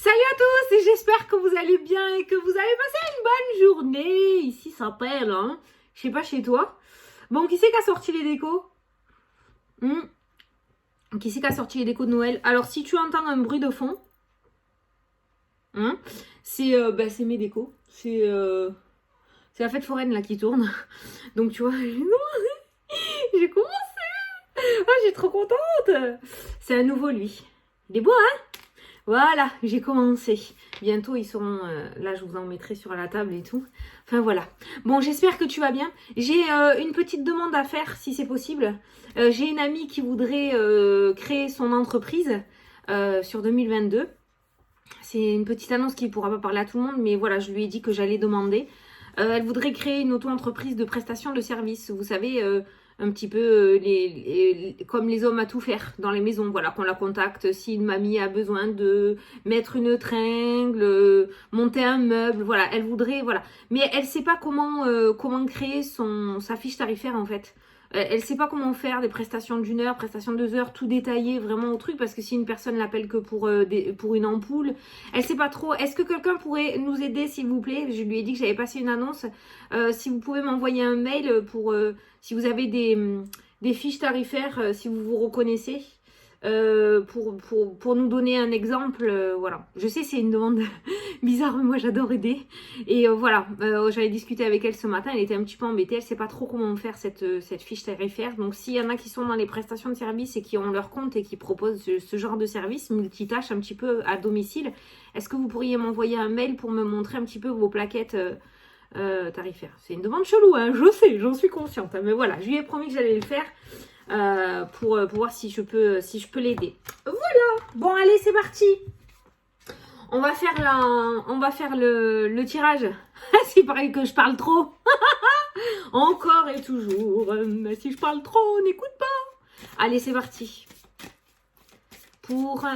Salut à tous et j'espère que vous allez bien et que vous avez passé une bonne journée. Ici ça pèle, hein. Je sais pas chez toi. Bon, qui c'est qui a sorti les décos? Qui c'est qui a sorti les décos de Noël? Alors si tu entends un bruit de fond, c'est mes décos. C'est la fête foraine là qui tourne. Donc tu vois, j'ai commencé. Ah, je suis trop contente. C'est un nouveau lui. Il est beau, hein? Voilà, j'ai commencé. Bientôt, ils seront... là, je vous en mettrai sur la table et tout. Enfin, voilà. Bon, j'espère que tu vas bien. J'ai une petite demande à faire, si c'est possible. J'ai une amie qui voudrait créer son entreprise sur 2022. C'est une petite annonce qui ne pourra pas parler à tout le monde, mais voilà, je lui ai dit que j'allais demander. Elle voudrait créer une auto-entreprise de prestation de services. Vous savez... un petit peu comme les hommes à tout faire dans les maisons, voilà, qu'on la contacte si une mamie a besoin de mettre une tringle, monter un meuble, voilà, elle voudrait, voilà, mais elle sait pas comment créer sa fiche tarifaire en fait. Elle sait pas comment faire des prestations d'une heure, prestations de 2 heures, tout détaillé vraiment au truc, parce que si une personne l'appelle que pour une ampoule, elle sait pas trop. Est-ce que quelqu'un pourrait nous aider s'il vous plaît? Je lui ai dit que j'avais passé une annonce. Si vous pouvez m'envoyer un mail pour si vous avez des fiches tarifaires, si vous vous reconnaissez, pour nous donner un exemple, voilà. Je sais, c'est une demande bizarre, mais moi j'adore aider. Et voilà, j'avais discuté avec elle ce matin, elle était un petit peu embêtée, elle sait pas trop comment faire cette fiche tarifaire. Donc s'il y en a qui sont dans les prestations de services et qui ont leur compte et qui proposent ce genre de service, multitâche un petit peu à domicile, est-ce que vous pourriez m'envoyer un mail pour me montrer un petit peu vos plaquettes tarifaires? C'est une demande chelou, hein, je sais, j'en suis consciente, hein, mais voilà, je lui ai promis que j'allais le faire. Pour voir si je peux l'aider. Voilà. Bon, allez, c'est parti. On va faire le tirage. C'est pareil que je parle trop. Encore et toujours. Mais si je parle trop, on n'écoute pas. Allez, c'est parti. Pour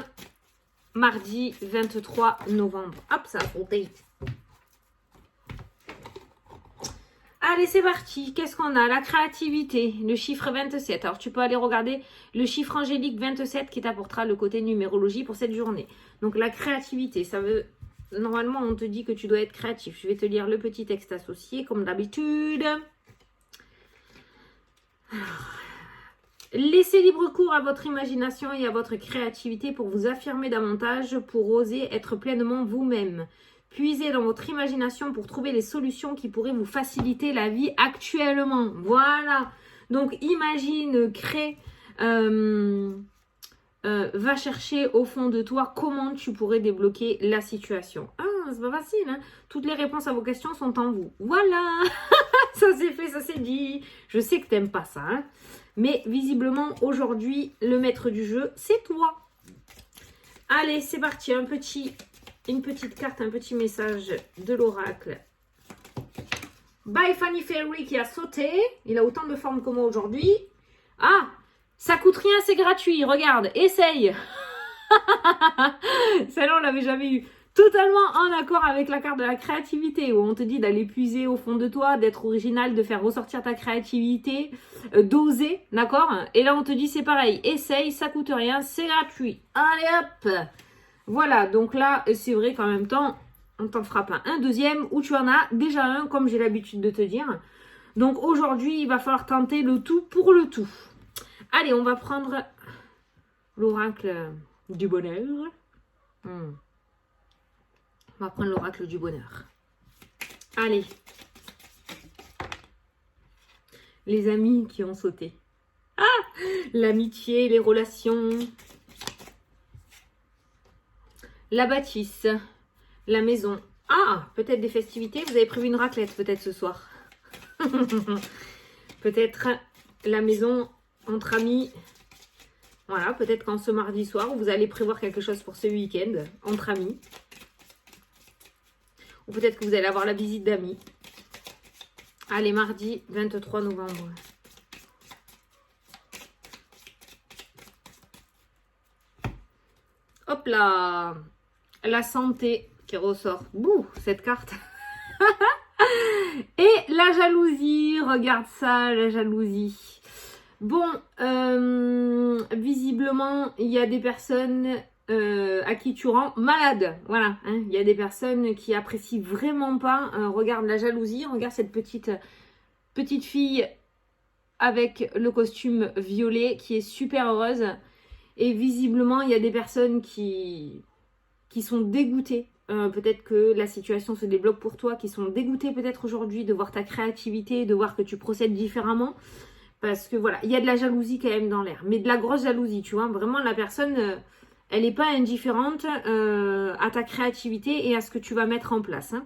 mardi 23 novembre. Hop, ça a compté. Allez, c'est parti. Qu'est-ce qu'on a? La créativité, le chiffre 27. Alors, tu peux aller regarder le chiffre angélique 27 qui t'apportera le côté numérologie pour cette journée. Donc, la créativité, ça veut... Normalement, on te dit que tu dois être créatif. Je vais te lire le petit texte associé, comme d'habitude. Laissez libre cours à votre imagination et à votre créativité pour vous affirmer davantage, pour oser être pleinement vous-même. Puisez dans votre imagination pour trouver les solutions qui pourraient vous faciliter la vie actuellement. Voilà. Donc, imagine, crée, va chercher au fond de toi comment tu pourrais débloquer la situation. Ah, c'est pas facile, hein? Toutes les réponses à vos questions sont en vous. Voilà. Ça c'est fait, ça c'est dit. Je sais que t'aimes pas ça, hein? Mais visiblement, aujourd'hui, le maître du jeu, c'est toi. Allez, c'est parti. Une petite carte, un petit message de l'oracle. By Fanny Ferry qui a sauté. Il a autant de formes que moi aujourd'hui. Ah, ça coûte rien, c'est gratuit. Regarde, essaye. Celle-là, on l'avait jamais eu. Totalement en accord avec la carte de la créativité où on te dit d'aller puiser au fond de toi, d'être original, de faire ressortir ta créativité, d'oser, d'accord? Et là, on te dit c'est pareil. Essaye, ça coûte rien, c'est gratuit. Allez hop! Voilà, donc là, c'est vrai qu'en même temps, on t'en fera pas un deuxième où tu en as déjà un, comme j'ai l'habitude de te dire. Donc aujourd'hui, il va falloir tenter le tout pour le tout. Allez, on va prendre l'oracle du bonheur. On va prendre l'oracle du bonheur. Allez. Les amis qui ont sauté. Ah! L'amitié, les relations... La bâtisse, la maison. Ah, peut-être des festivités. Vous avez prévu une raclette peut-être ce soir. Peut-être la maison entre amis. Voilà, peut-être qu'en ce mardi soir, vous allez prévoir quelque chose pour ce week-end entre amis. Ou peut-être que vous allez avoir la visite d'amis. Allez, mardi 23 novembre. Hop là! La santé qui ressort. Bouh, cette carte. Et la jalousie. Regarde ça, la jalousie. Bon, visiblement, il y a des personnes à qui tu rends malade. Voilà, hein. Il y a des personnes qui apprécient vraiment pas. Regarde la jalousie, regarde cette petite fille avec le costume violet qui est super heureuse. Et visiblement, il y a des personnes qui sont dégoûtées. Peut-être que la situation se débloque pour toi, qui sont dégoûtées peut-être aujourd'hui de voir ta créativité, de voir que tu procèdes différemment. Parce que voilà, il y a de la jalousie quand même dans l'air. Mais de la grosse jalousie, tu vois. Vraiment, la personne, elle n'est pas indifférente à ta créativité et à ce que tu vas mettre en place. Hein.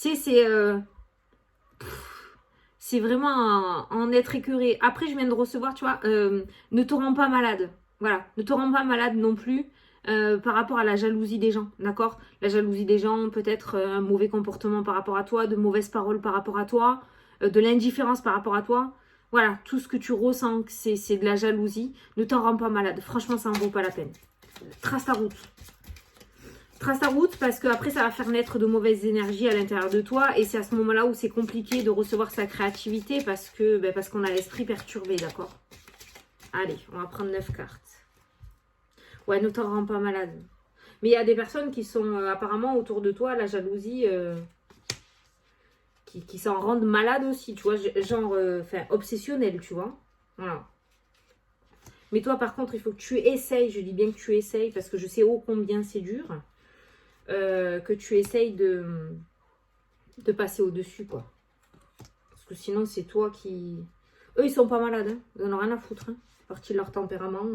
Tu sais, c'est vraiment en être écœuré. Après, je viens de recevoir, tu vois, ne te rends pas malade. Voilà, ne te rends pas malade non plus par rapport à la jalousie des gens, d'accord? La jalousie des gens, peut-être un mauvais comportement par rapport à toi, de mauvaises paroles par rapport à toi, de l'indifférence par rapport à toi. Voilà, tout ce que tu ressens, c'est de la jalousie. Ne t'en rends pas malade. Franchement, ça n'en vaut pas la peine. Trace ta route. Trace ta route parce que après ça va faire naître de mauvaises énergies à l'intérieur de toi et c'est à ce moment-là où c'est compliqué de recevoir sa créativité parce qu'on a l'esprit perturbé, d'accord? Allez, on va prendre 9 cartes. Ouais, ne t'en rends pas malade. Mais il y a des personnes qui sont apparemment autour de toi, la jalousie, qui s'en rendent malades aussi, tu vois, genre, obsessionnel, tu vois. Voilà. Mais toi, par contre, il faut que tu essayes, je dis bien que tu essayes parce que je sais ô combien c'est dur. Que tu essayes de passer au-dessus, quoi. Parce que sinon, c'est toi qui... Eux, ils sont pas malades, hein. Ils en ont rien à foutre, hein. Partie de leur tempérament.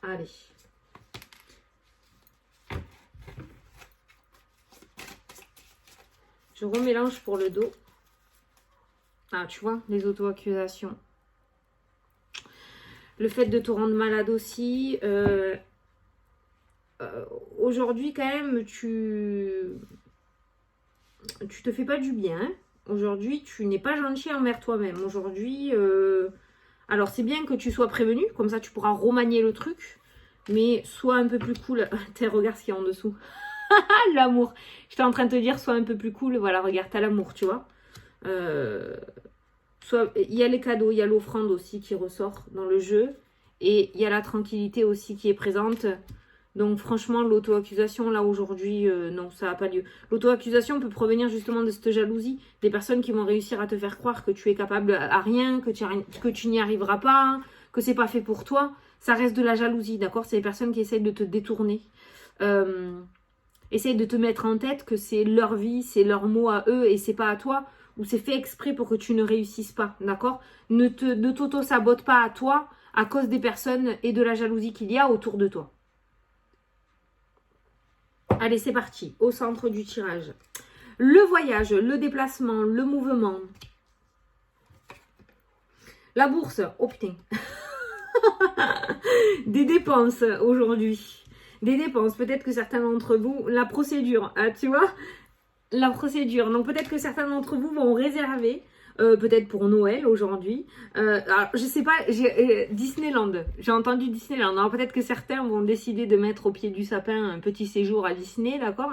Allez. Je remélange pour le dos. Ah, tu vois, les auto-accusations. Le fait de te rendre malade aussi... aujourd'hui, quand même, tu te fais pas du bien. Hein. Aujourd'hui, tu n'es pas gentil envers toi-même. Aujourd'hui, alors c'est bien que tu sois prévenu, comme ça tu pourras remanier le truc, mais sois un peu plus cool. Regarde ce qu'il y a en dessous. L'amour. J'étais en train de te dire, sois un peu plus cool. Voilà, regarde, t'as l'amour, tu vois. Il y a les cadeaux, il y a l'offrande aussi qui ressort dans le jeu. Et il y a la tranquillité aussi qui est présente. Donc franchement, l'auto-accusation, là aujourd'hui, non, ça n'a pas lieu. L'auto-accusation peut provenir justement de cette jalousie. Des personnes qui vont réussir à te faire croire que tu es capable à rien, que tu n'y arriveras pas, que c'est pas fait pour toi. Ça reste de la jalousie, d'accord? C'est des personnes qui essayent de te détourner. Essayent de te mettre en tête que c'est leur vie, c'est leur mot à eux et c'est pas à toi. Ou c'est fait exprès pour que tu ne réussisses pas, d'accord? Ne t'auto-sabote pas à toi à cause des personnes et de la jalousie qu'il y a autour de toi. Allez, c'est parti. Au centre du tirage. Le voyage, le déplacement, le mouvement. La bourse. Oh putain. Des dépenses aujourd'hui. Des dépenses. Peut-être que certains d'entre vous... La procédure. Tu vois? La procédure. Donc peut-être que certains d'entre vous vont réserver... peut-être pour Noël aujourd'hui. Alors, je sais pas, Disneyland. J'ai entendu Disneyland. Alors peut-être que certains vont décider de mettre au pied du sapin un petit séjour à Disney, d'accord?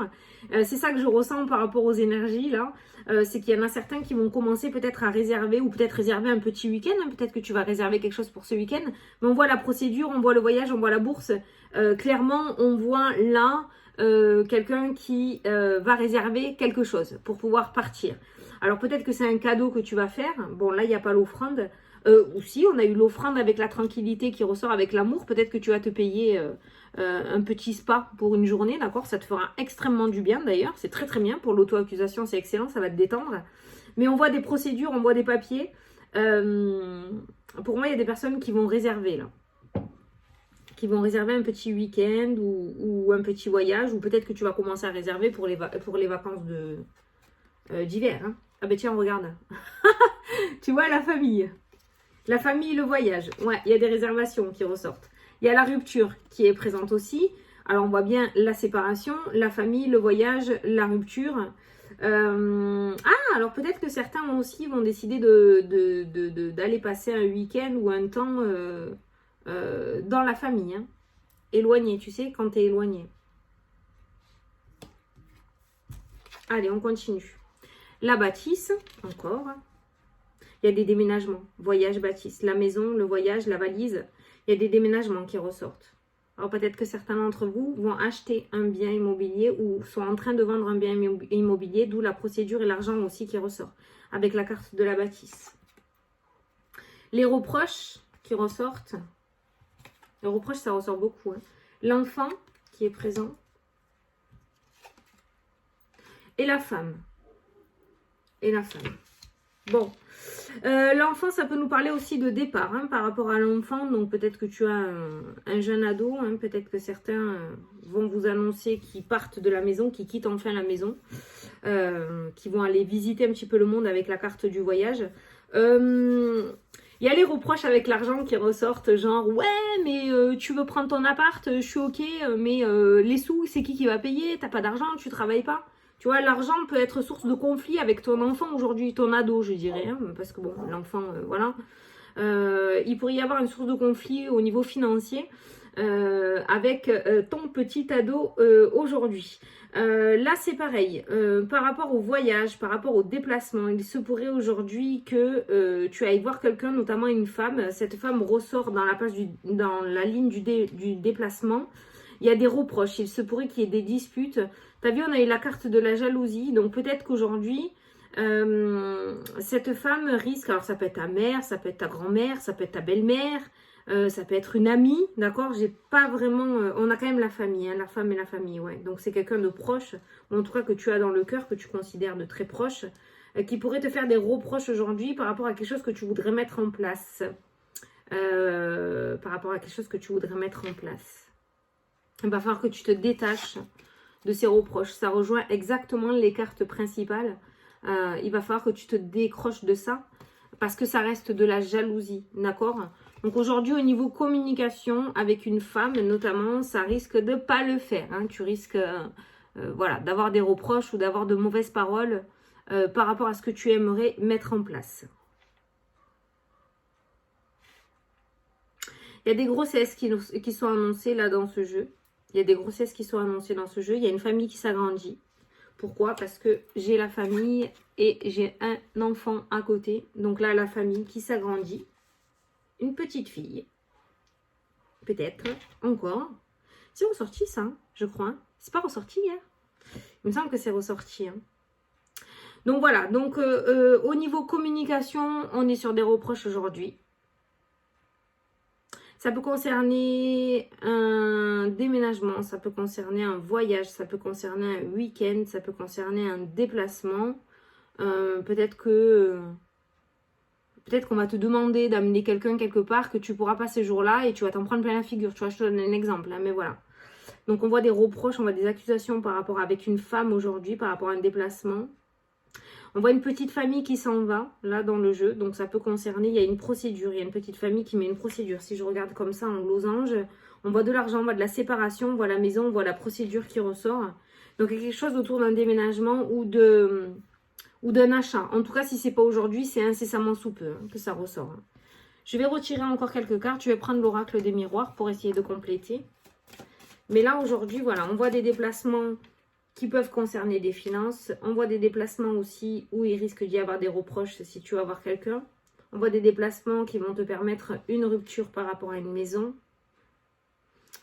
C'est ça que je ressens par rapport aux énergies là. C'est qu'il y en a certains qui vont commencer peut-être à réserver ou peut-être réserver un petit week-end. Hein. Peut-être que tu vas réserver quelque chose pour ce week-end. Mais on voit la procédure, on voit le voyage, on voit la bourse. Clairement, on voit là quelqu'un qui va réserver quelque chose pour pouvoir partir. Alors peut-être que c'est un cadeau que tu vas faire. Bon là il n'y a pas l'offrande. Ou si on a eu l'offrande avec la tranquillité qui ressort avec l'amour. Peut-être que tu vas te payer un petit spa pour une journée, d'accord? Ça te fera extrêmement du bien d'ailleurs. C'est très très bien pour l'auto-accusation, c'est excellent, ça va te détendre. Mais on voit des procédures, on voit des papiers. Pour moi il y a des personnes qui vont réserver là. Qui vont réserver un petit week-end ou un petit voyage. Ou peut-être que tu vas commencer à réserver pour les vacances d'hiver. Hein. Ah ben tiens, regarde. Tu vois, la famille. La famille, le voyage. Ouais, il y a des réservations qui ressortent. Il y a la rupture qui est présente aussi. Alors, on voit bien la séparation, la famille, le voyage, la rupture. Alors peut-être que certains aussi vont décider d'aller passer un week-end ou un temps dans la famille. Hein. Éloigné, tu sais, quand tu es éloigné. Allez, on continue. La bâtisse, encore. Il y a des déménagements. Voyage, bâtisse. La maison, le voyage, la valise. Il y a des déménagements qui ressortent. Alors peut-être que certains d'entre vous vont acheter un bien immobilier ou sont en train de vendre un bien immobilier, d'où la procédure et l'argent aussi qui ressort, avec la carte de la bâtisse. Les reproches qui ressortent. Les reproches, ça ressort beaucoup. Hein. L'enfant qui est présent. Et la femme. Et la femme. Bon. L'enfant, ça peut nous parler aussi de départ hein, par rapport à l'enfant. Donc peut-être que tu as un jeune ado. Hein, peut-être que certains vont vous annoncer qu'ils partent de la maison, qu'ils quittent enfin la maison. Qui vont aller visiter un petit peu le monde avec la carte du voyage. Il y a les reproches avec l'argent qui ressortent, genre ouais mais tu veux prendre ton appart, je suis ok, mais les sous c'est qui va payer, t'as pas d'argent, tu travailles pas. Tu vois, l'argent peut être source de conflit avec ton enfant aujourd'hui, ton ado je dirais, hein, parce que bon, l'enfant, voilà. Il pourrait y avoir une source de conflit au niveau financier avec ton petit ado aujourd'hui. Là c'est pareil, par rapport au voyage, par rapport au déplacement, il se pourrait aujourd'hui que tu ailles voir quelqu'un, notamment une femme. Cette femme ressort dans la ligne du déplacement. Il y a des reproches, il se pourrait qu'il y ait des disputes. T'as vu, on a eu la carte de la jalousie, donc peut-être qu'aujourd'hui, cette femme risque, alors ça peut être ta mère, ça peut être ta grand-mère, ça peut être ta belle-mère, ça peut être une amie, d'accord? J'ai pas vraiment, on a quand même la famille, hein, la femme et la famille, ouais. Donc c'est quelqu'un de proche, ou en tout cas que tu as dans le cœur, que tu considères de très proche, qui pourrait te faire des reproches aujourd'hui par rapport à quelque chose que tu voudrais mettre en place. Par rapport à quelque chose que tu voudrais mettre en place. Il va falloir que tu te détaches de ces reproches. Ça rejoint exactement les cartes principales. Il va falloir que tu te décroches de ça parce que ça reste de la jalousie, d'accord? Donc aujourd'hui, au niveau communication avec une femme, notamment, ça risque de ne pas le faire. Hein. Tu risques voilà, d'avoir des reproches ou d'avoir de mauvaises paroles par rapport à ce que tu aimerais mettre en place. Il y a des grossesses qui sont annoncées là dans ce jeu. Il y a des grossesses qui sont annoncées dans ce jeu. Il y a une famille qui s'agrandit. Pourquoi? Parce que j'ai la famille et j'ai un enfant à côté. Donc là, la famille qui s'agrandit. Une petite fille. Peut-être. Encore. C'est ressorti ça, je crois. C'est pas ressorti hier. Il me semble que c'est ressorti. Hein. Donc voilà. Donc au niveau communication, on est sur des reproches aujourd'hui. Ça peut concerner un déménagement, ça peut concerner un voyage, ça peut concerner un week-end, ça peut concerner un déplacement. Peut-être qu'on va te demander d'amener quelqu'un quelque part que tu ne pourras pas ces jours-là et tu vas t'en prendre plein la figure. Tu vois, je te donne un exemple, hein, mais voilà. Donc on voit des reproches, on voit des accusations par rapport avec une femme aujourd'hui, par rapport à un déplacement. On voit une petite famille qui s'en va, là, dans le jeu. Donc, ça peut concerner, il y a une procédure. Il y a une petite famille qui met une procédure. Si je regarde comme ça, en losange, on voit de l'argent, on voit de la séparation, on voit la maison, on voit la procédure qui ressort. Donc, il y a quelque chose autour d'un déménagement ou d'un achat. En tout cas, si ce n'est pas aujourd'hui, c'est incessamment sous peu hein, que ça ressort. Je vais retirer encore quelques cartes. Je vais prendre l'oracle des miroirs pour essayer de compléter. Mais là, aujourd'hui, voilà, on voit des déplacements qui peuvent concerner des finances. On voit des déplacements aussi où il risque d'y avoir des reproches si tu vas voir quelqu'un. On voit des déplacements qui vont te permettre une rupture par rapport à une maison.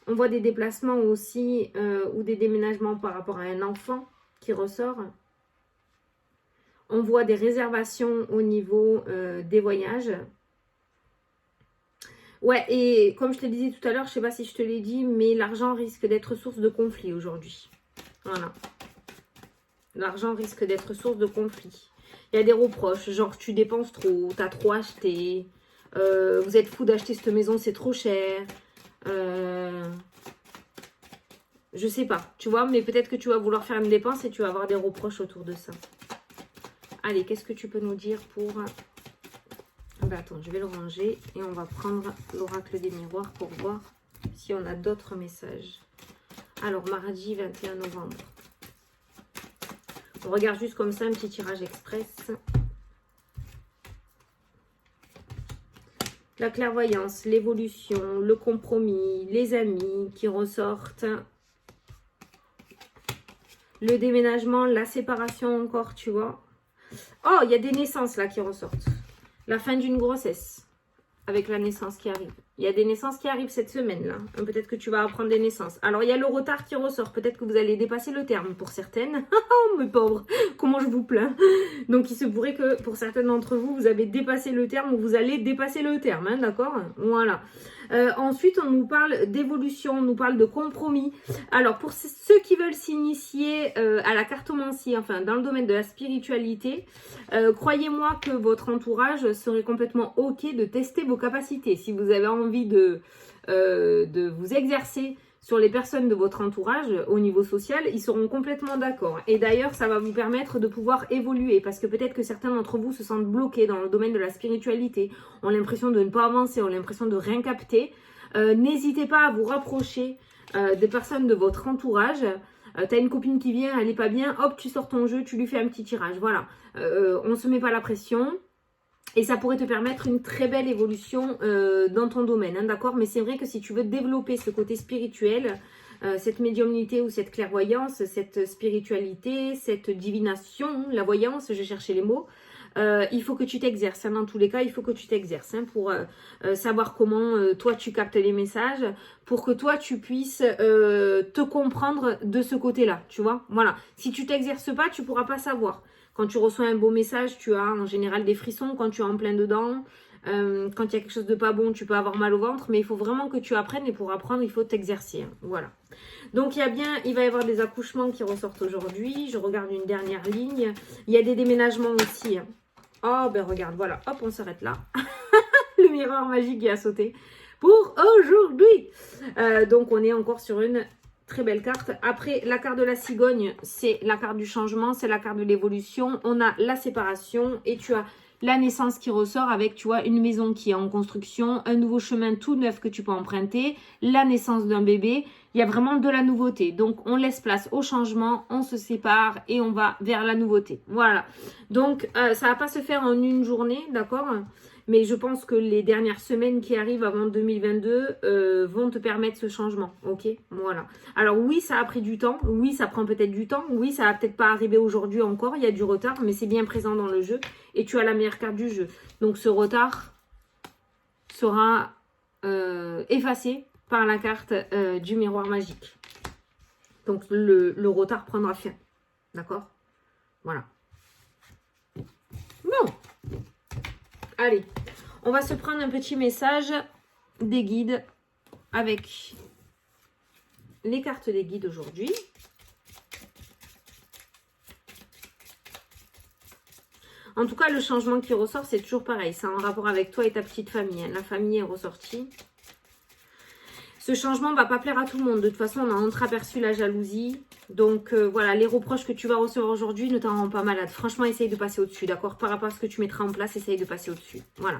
On voit des déplacements aussi ou des déménagements par rapport à un enfant qui ressort. On voit des réservations au niveau des voyages. Ouais, et comme je te disais tout à l'heure, je ne sais pas si je te l'ai dit, mais l'argent risque d'être source de conflit aujourd'hui. Voilà. L'argent risque d'être source de conflit. Il y a des reproches, genre tu dépenses trop, tu as trop acheté, vous êtes fou d'acheter cette maison, c'est trop cher. Je sais pas, tu vois, mais peut-être que tu vas vouloir faire une dépense et tu vas avoir des reproches autour de ça. Allez, qu'est-ce que tu peux nous dire pour... Ben, attends, je vais le ranger et on va prendre l'oracle des miroirs pour voir si on a d'autres messages. Alors, mardi 21 novembre. On regarde juste comme ça, un petit tirage express. La clairvoyance, l'évolution, le compromis, les amis qui ressortent. Le déménagement, la séparation encore, tu vois. Oh, il y a des naissances là qui ressortent. La fin d'une grossesse avec la naissance qui arrive. Il y a des naissances qui arrivent cette semaine-là. Peut-être que tu vas apprendre des naissances. Alors, il y a le retard qui ressort. Peut-être que vous allez dépasser le terme pour certaines. Oh, mes pauvres, comment je vous plains. Donc, il se pourrait que pour certaines d'entre vous, vous avez dépassé le terme ou vous allez dépasser le terme. Hein, d'accord? Voilà. Ensuite, on nous parle d'évolution, on nous parle de compromis. Alors, pour ceux qui veulent s'initier à la cartomancie, enfin, dans le domaine de la spiritualité, croyez-moi que votre entourage serait complètement OK de tester vos capacités. Si vous avez envie de vous exercer sur les personnes de votre entourage au niveau social, ils seront complètement d'accord. Et d'ailleurs, ça va vous permettre de pouvoir évoluer parce que peut-être que certains d'entre vous se sentent bloqués dans le domaine de la spiritualité, ont l'impression de ne pas avancer, ont l'impression de rien capter. N'hésitez pas à vous rapprocher des personnes de votre entourage. T'as une copine qui vient, elle n'est pas bien, hop, tu sors ton jeu, tu lui fais un petit tirage. Voilà, on ne se met pas la pression. Et ça pourrait te permettre une très belle évolution dans ton domaine, hein, d'accord? Mais c'est vrai que si tu veux développer ce côté spirituel, cette médiumnité ou cette clairvoyance, cette spiritualité, cette divination, la voyance, je cherchais les mots, il faut que tu t'exerces. Hein, dans tous les cas, il faut que tu t'exerces hein, pour savoir comment toi tu captes les messages, pour que toi tu puisses te comprendre de ce côté-là, tu vois? Voilà. Si tu t'exerces pas, tu pourras pas savoir. Quand tu reçois un beau message, tu as en général des frissons. Quand tu es en plein dedans, quand il y a quelque chose de pas bon, tu peux avoir mal au ventre. Mais il faut vraiment que tu apprennes. Et pour apprendre, il faut t'exercer. Hein. Voilà. Donc, il va y avoir des accouchements qui ressortent aujourd'hui. Je regarde une dernière ligne. Il y a des déménagements aussi. Hein. Oh, ben regarde, voilà. Hop, on s'arrête là. Le miroir magique qui a sauté pour aujourd'hui. Donc, on est encore sur une... très belle carte. Après, la carte de la cigogne, c'est la carte du changement, c'est la carte de l'évolution. On a la séparation et tu as la naissance qui ressort avec, tu vois, une maison qui est en construction, un nouveau chemin tout neuf que tu peux emprunter, la naissance d'un bébé. Il y a vraiment de la nouveauté. Donc, on laisse place au changement, on se sépare et on va vers la nouveauté. Voilà. Donc, ça va pas se faire en une journée, d'accord ? Mais je pense que les dernières semaines qui arrivent avant 2022 vont te permettre ce changement. Ok, voilà. Alors oui, ça a pris du temps. Oui, ça prend peut-être du temps. Oui, ça va peut-être pas arriver aujourd'hui encore. Il y a du retard, mais c'est bien présent dans le jeu. Et tu as la meilleure carte du jeu. Donc ce retard sera effacé par la carte du miroir magique. Donc le retard prendra fin. D'accord ? Voilà. Bon. Allez, on va se prendre un petit message des guides avec les cartes des guides aujourd'hui. En tout cas, le changement qui ressort, c'est toujours pareil. C'est en rapport avec toi et ta petite famille. Hein. La famille est ressortie. Ce changement ne va pas plaire à tout le monde. De toute façon, on a entreaperçu la jalousie. Donc, voilà, les reproches que tu vas recevoir aujourd'hui ne t'en rend pas malade. Franchement, essaye de passer au-dessus, d'accord? Par rapport à ce que tu mettras en place, essaye de passer au-dessus. Voilà.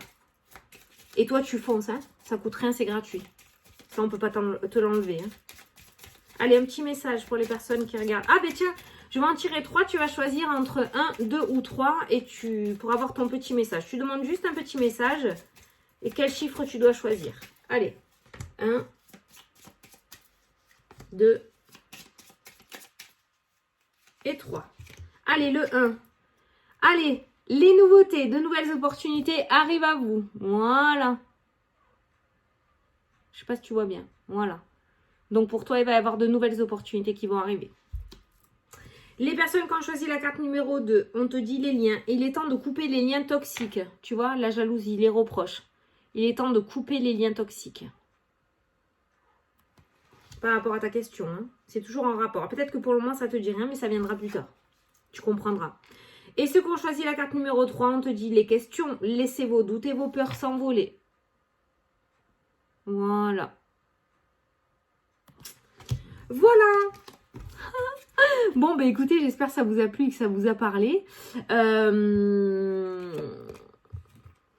Et toi, tu fonces, hein? Ça coûte rien, c'est gratuit. Ça, on ne peut pas te l'enlever. Hein. Allez, un petit message pour les personnes qui regardent. Ah, ben tiens, je vais en tirer 3. Tu vas choisir entre 1, 2 ou 3 et pour avoir ton petit message. Tu demandes juste un petit message et quel chiffre tu dois choisir. Allez, 1, 2 et 3. Allez, le 1. Allez, les nouveautés, de nouvelles opportunités arrivent à vous. Voilà. Je sais pas si tu vois bien. Voilà. Donc, pour toi, il va y avoir de nouvelles opportunités qui vont arriver. Les personnes qui ont choisi la carte numéro 2, on te dit les liens. Il est temps de couper les liens toxiques. Tu vois, la jalousie, les reproches. Il est temps de couper les liens toxiques. Par rapport à ta question, hein. C'est toujours en rapport. Peut-être que pour le moment, ça te dit rien, mais ça viendra plus tard. Tu comprendras. Et ceux qui ont choisi la carte numéro 3, on te dit les questions. Laissez vos doutes et vos peurs s'envoler. Voilà. Voilà. Bon, bah écoutez, j'espère que ça vous a plu et que ça vous a parlé.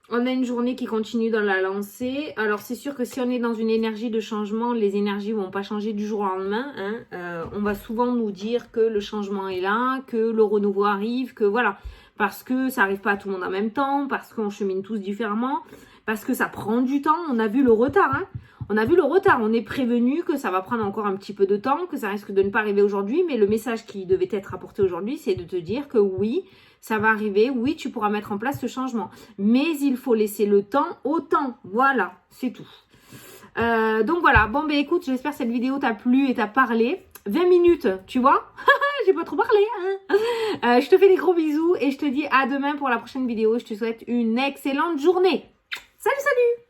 On a une journée qui continue dans la lancée. Alors, c'est sûr que si on est dans une énergie de changement, les énergies ne vont pas changer du jour au lendemain. Hein. On va souvent nous dire que le changement est là, que le renouveau arrive, que voilà. Parce que ça n'arrive pas à tout le monde en même temps, parce qu'on chemine tous différemment, parce que ça prend du temps. On a vu le retard. Hein. On a vu le retard, on est prévenu que ça va prendre encore un petit peu de temps, que ça risque de ne pas arriver aujourd'hui, mais le message qui devait être apporté aujourd'hui, c'est de te dire que oui, ça va arriver, oui, tu pourras mettre en place ce changement. Mais il faut laisser le temps au temps. Voilà, c'est tout. Donc voilà, bon ben écoute, j'espère que cette vidéo t'a plu et t'a parlé. 20 minutes, tu vois. J'ai pas trop parlé. Hein. Je te fais des gros bisous et je te dis à demain pour la prochaine vidéo. Je te souhaite une excellente journée. Salut, salut!